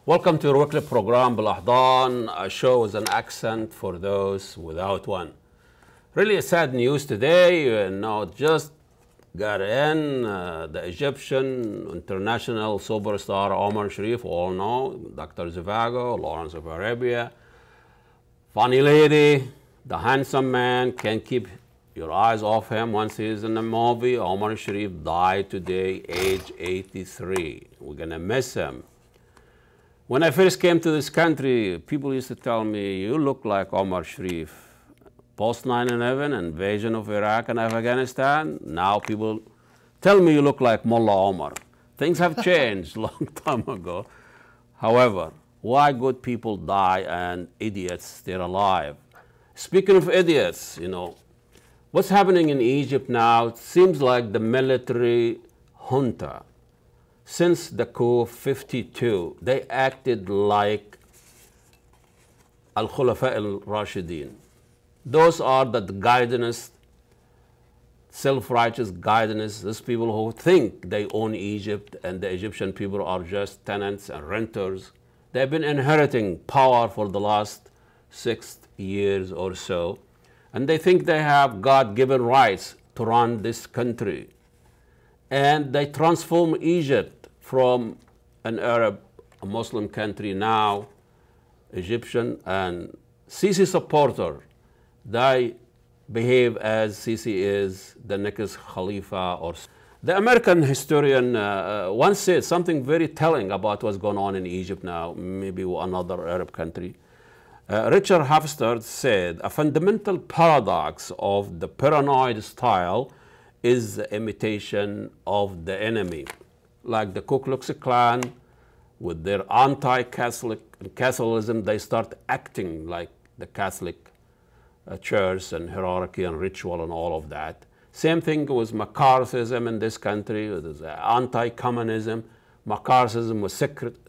Welcome to your weekly program, Belahdan, a show with an accent for those without one. Really sad news today. Just got in the Egyptian international superstar Omar Sharif, all know, Dr. Zhivago, Lawrence of Arabia. Funny lady, the handsome man, can't keep your eyes off him once he's in the movie. Omar Sharif died today, age 83. We're gonna miss him. When I first came to this country, people used to tell me, you look like Omar Sharif. Post 9/11, invasion of Iraq and Afghanistan, now people tell me you look like Mullah Omar. Things have changed a long time ago. However, why good people die and idiots stay alive? Speaking of idiots, what's happening in Egypt now, it seems like the military junta. Since the coup 52, they acted like Al-Khulafa al-Rashidin. Those are the guidanists, self-righteous guidanists, those people who think they own Egypt and the Egyptian people are just tenants and renters. They've been inheriting power for the last 6 years or so, and they think they have God-given rights to run this country. And they transform Egypt from an Arab, a Muslim country now, Egyptian, and Sisi supporter. They behave as Sisi is the next Khalifa. The American historian once said something very telling about what's going on in Egypt now, maybe another Arab country. Richard Hofstadter said, a fundamental paradox of the paranoid style is the imitation of the enemy. Like the Ku Klux Klan, with their anti-Catholicism, they start acting like the Catholic church and hierarchy and ritual and all of that. Same thing with McCarthyism in this country, with anti-communism. McCarthyism with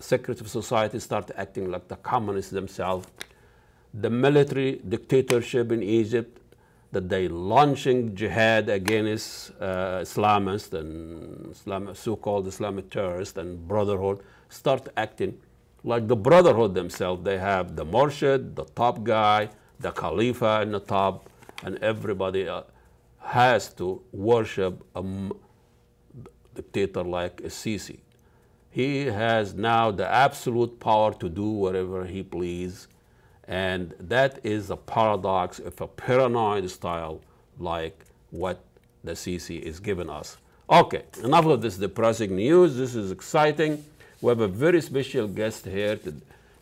secretive society start acting like the communists themselves. The military dictatorship in Egypt, that they launching jihad against Islamists and so-called Islamic terrorists and Brotherhood, start acting like the Brotherhood themselves. They have the Murshid, the top guy, the Khalifa in the top, and everybody has to worship a dictator like Sisi. He has now the absolute power to do whatever he pleases. And that is a paradox of a paranoid style like what the Sisi is giving us. Okay, enough of this depressing news. This is exciting. We have a very special guest here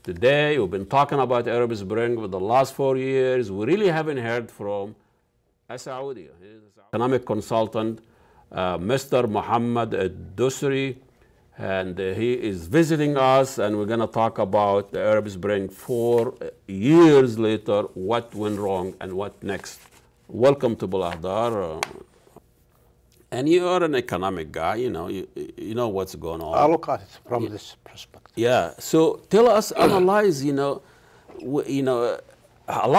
today. We've been talking about Arab Spring for the last 4 years. We really haven't heard from a Saudi. He's an economic consultant, Mr. Mohammed Al Dossary. And he is visiting us, and we're going to talk about the Arab Spring 4 years later, what went wrong and what next. Welcome to Belahdan. And you are an economic guy, you know what's going on. I look at it from this perspective. Yeah, so tell us, analyze, a lot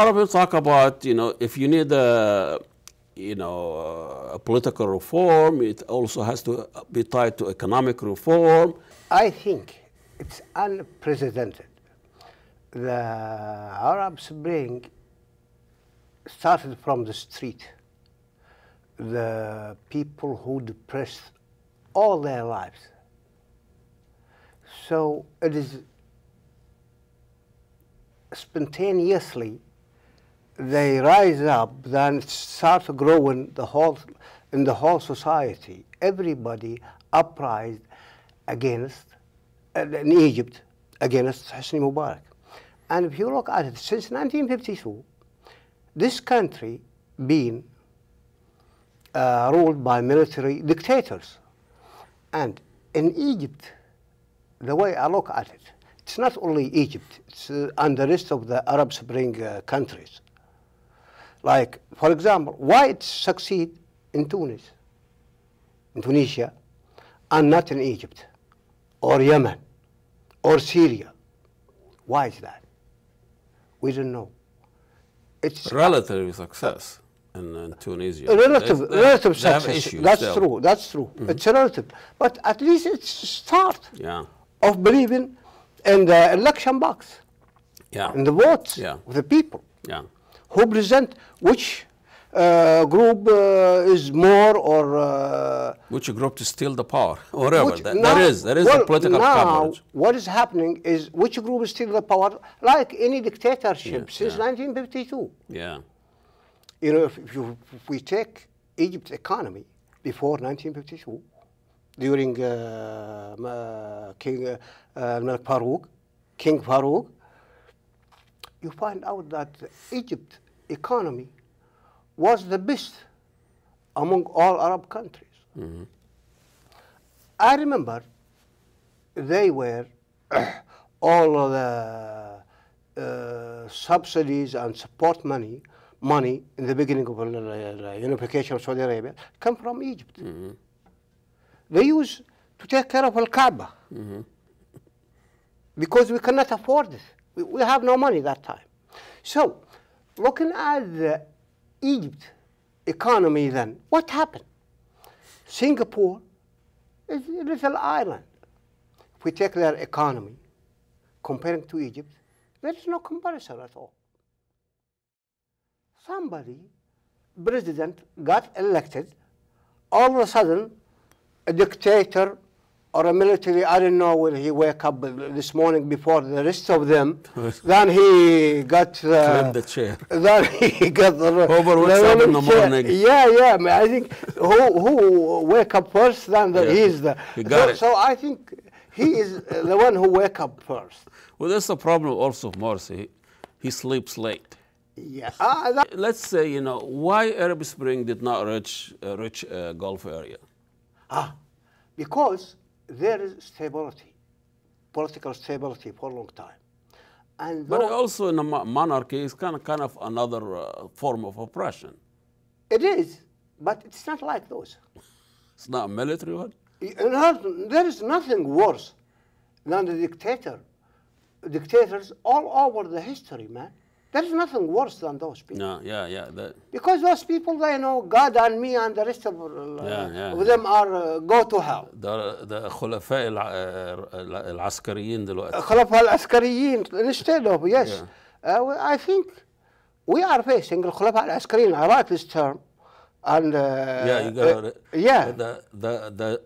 of people talk about, if you need a political reform, it also has to be tied to economic reform. I think it's unprecedented. The Arab Spring started from the street. The people who depressed all their lives. So it is spontaneously they rise up, then start growing in the whole society. Everybody uprised against, in Egypt, against Hosni Mubarak. And if you look at it, since 1952, this country been ruled by military dictators. And in Egypt, the way I look at it, it's not only Egypt, it's and the rest of the Arab Spring countries. Like, for example, why it succeed in Tunisia, and not in Egypt, or Yemen, or Syria? Why is that? We don't know. It's relative success in Tunisia. Relative success. That's still true. That's true. Mm-hmm. It's relative, but at least it's a start of believing in the election box, in the votes of the people, who present which group is more or which group to steal the power, whatever. There is a political coverage. What is happening is which group is steal the power, like any dictatorship since 1952. Yeah. You know, if we take Egypt's economy before 1952, during King Farouk, you find out that Egypt's economy was the best among all Arab countries. I remember they were all of the subsidies and support money in the beginning of the unification of Saudi Arabia come from Egypt. They used to take care of Al-Kaaba because we cannot afford it. We have no money that time. So, looking at the Egypt economy then, what happened? Singapore is a little island. If we take their economy, comparing to Egypt, there is no comparison at all. Somebody, president, got elected, all of a sudden, a dictator or a military, I don't know whether he wake up this morning before the rest of them, then he got the chair. Then he got the over what's up in the morning. Yeah. I think who wake up first, then he's the. He got it. So I think he is the one who wake up first. Well, that's the problem also of Morsi. He sleeps late. Yeah. Let's say, you know, why Arab Spring did not reach Gulf area? Because there is stability, political stability for a long time. But also in a monarchy is kind of another form of oppression. It is, but it's not like those. It's not a military one? There is nothing worse than the dictators all over the history, man. There is nothing worse than those people. No, yeah. Because those people, they know God and me and the rest of them are go to hell. The خلفاء العسكريين دلوقتي. خلفاء العسكريين instead of, yes. I think we are facing the خلفاء العسكريين. I like this term. And you got it. Yeah. The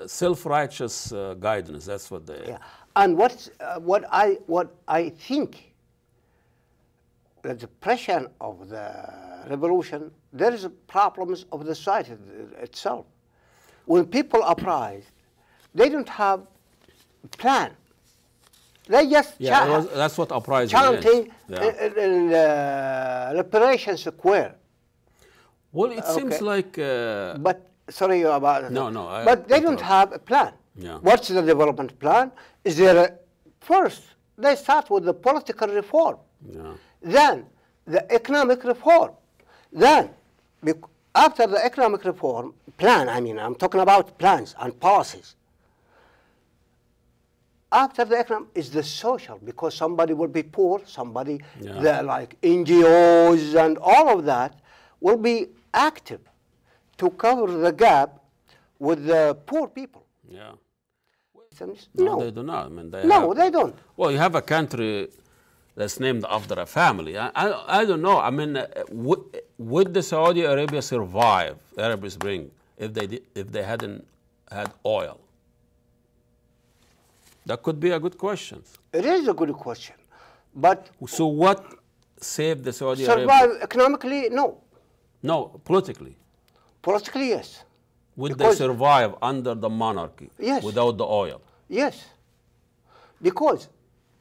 self-righteous guidance, that's what they. Yeah. And what I think, that the pressure of the revolution, there is problems of the society itself. When people are uprised, they don't have a plan. They just that's what uprising chanting is. in Liberation Square. Well, it seems like. But sorry about. No. But they don't have a plan. Yeah. What's the development plan? Is there first they start with the political reform. Yeah. Then the economic reform. Then, after the economic reform plan, I mean, I'm talking about plans and policies. After the economic is the social, because somebody will be poor, somebody, like NGOs and all of that, will be active to cover the gap with the poor people. Yeah. No, they do not. I mean, they don't. Well, you have a country that's named after a family. I don't know. I mean, would the Saudi Arabia survive Arab Spring if they hadn't had oil? That could be a good question. It is a good question, but so what saved the Saudi Arabia? Survive economically? No. No, politically. Politically, yes. Would they survive under the monarchy? Yes. Without the oil? Yes. Because,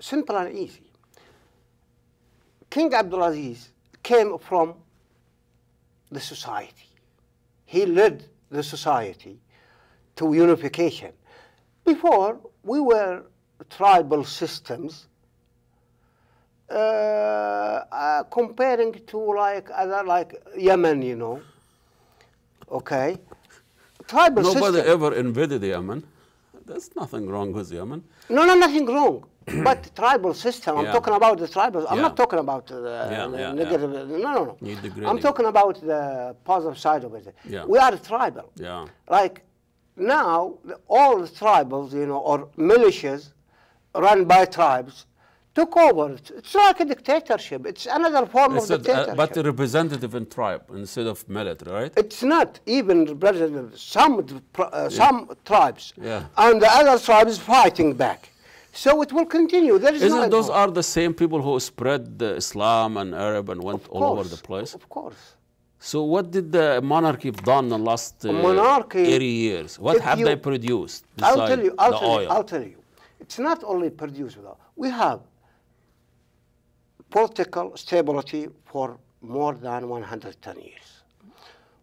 simple and easy, King Abdulaziz came from the society. He led the society to unification. Before, we were tribal systems comparing to like Yemen, you know. Okay? Tribal Nobody ever invaded Yemen. There's nothing wrong with Yemen. No, nothing wrong. But tribal system, I'm talking about the tribal. I'm not talking about the negative. No. I'm talking about the positive side of it. Yeah. We are tribal. Yeah. Like now, all the tribals, you know, or militias, run by tribes took over. It's like a dictatorship. It's another form of dictatorship. But a representative in tribe instead of military, right? It's not even representative. Some tribes, Yeah. and the other tribes fighting back. So it will continue. There is Isn't those are the same people who spread the Islam and Arab and went all over the place? Of course. So what did the monarchy have done in the last 80 years? What have they produced besides I'll tell you. It's not only produced. We have political stability for more than 110 years.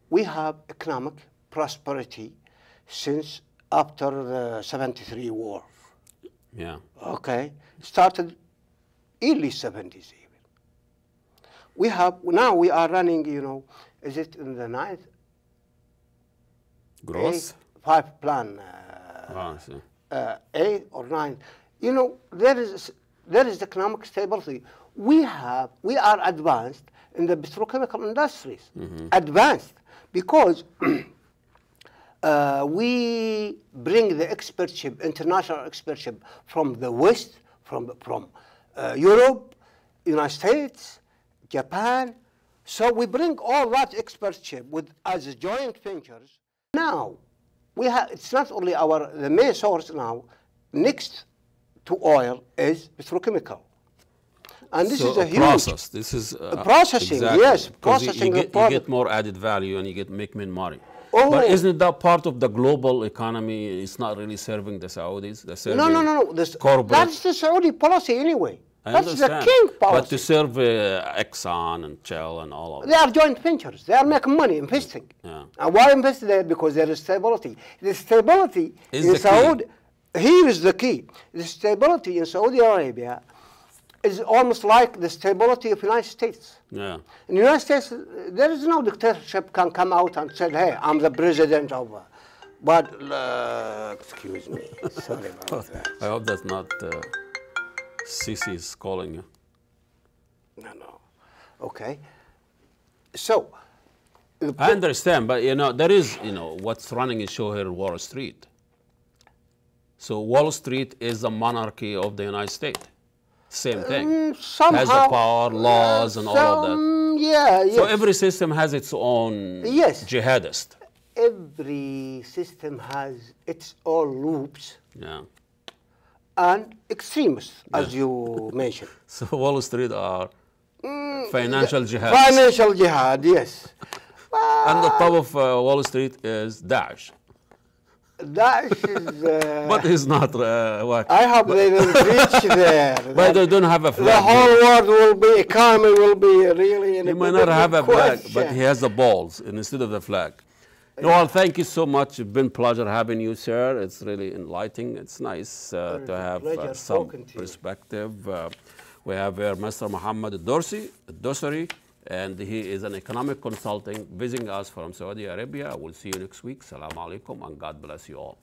We have economic prosperity since after the 73 war. Yeah. Okay. Started early 70s even. We have, now we are running, you know, is it in the ninth? Gross? Five plan. I see. 8 or 9. You know, there is economic stability. We are advanced in the petrochemical industries. Advanced because we bring the expertship, international expertship from the West, from Europe, United States, Japan. So we bring all that expertship as joint ventures. Now, it's not only the main source now, next to oil is petrochemical. And this is a huge process. This is processing, exactly. yes, processing. You get more added value and you make money. Oh. But isn't that part of the global economy? It's not really serving the Saudis. No. That's the Saudi policy anyway. That's the king policy. But to serve Exxon and Shell and all of that. They are joint ventures. They are making money, investing. Yeah. And why invest there? Because there is stability. The stability is in the Saudi, key. Here is the key. The stability in Saudi Arabia is almost like the stability of the United States. Yeah. In the United States, there is no dictatorship can come out and say, hey, I'm the president of... but, excuse me, sorry about that. I hope that's not Sisi is calling you. No. Okay. So... I understand, but, you know, there is, you know, what's running is show here Wall Street. So Wall Street is the monarchy of the United States. Same thing. Somehow, has the power, laws, and all of that. Yeah, yes. So every system has its own jihadist. Every system has its own loops. Yeah. And extremists, as you mentioned. So Wall Street are financial jihadists. Financial jihad, yes. And the top of Wall Street is Daesh. Daesh is... but it's not what? I hope they don't reach there. But they don't have a flag. The whole world will be, economy will be really in a... He might not have a flag, but he has the balls instead of the flag. No, well, thank you so much. It's been a pleasure having you, sir. It's really enlightening. It's nice to have some perspective. We have here Mr. Mohammed Al Dossary, and he is an economic consultant visiting us from Saudi Arabia. We'll see you next week. Assalamu alaikum, and God bless you all.